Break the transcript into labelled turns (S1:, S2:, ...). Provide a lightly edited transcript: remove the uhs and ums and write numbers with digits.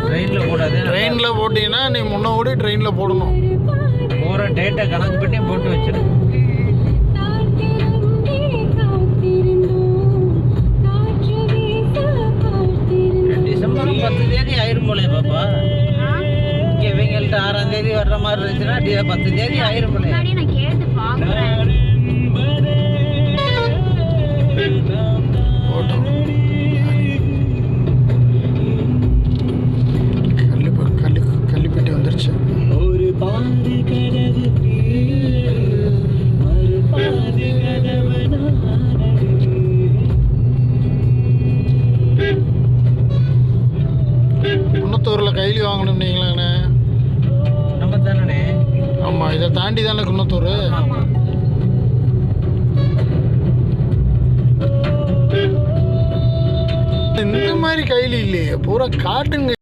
S1: ட்ரெயினில் போடாது.
S2: ட்ரெயினில் போட்டிங்கன்னா நீ முன்ன ஓடி ட்ரெயினில் போடணும்.
S1: போகிற டேட்டை கணக்கு பண்ணி போட்டு வச்சிரு. டிசம்பர் 10 தேதி ஆயிரும் போலே பாப்பா. இங்கே இவங்கள்ட்ட 6ஆம் தேதி வர்ற மாதிரி இருந்துச்சுன்னா 10 தேதி ஆயிரும் போலே.
S2: கள்ளிப்பட்டி வந்துருச்சு.
S1: ஒரு பாதி கனவு ஒரு பாதி கனவு
S2: குன்னத்தூரில் கைலி வாங்கணும் நீங்களாண்ணே?
S1: நம்ம தானே.
S2: ஆமாம், இதை தாண்டி தானே குன்னத்தூர். இந்த மாதிரி கைலி இல்லையே, பூரா காட்டுங்க.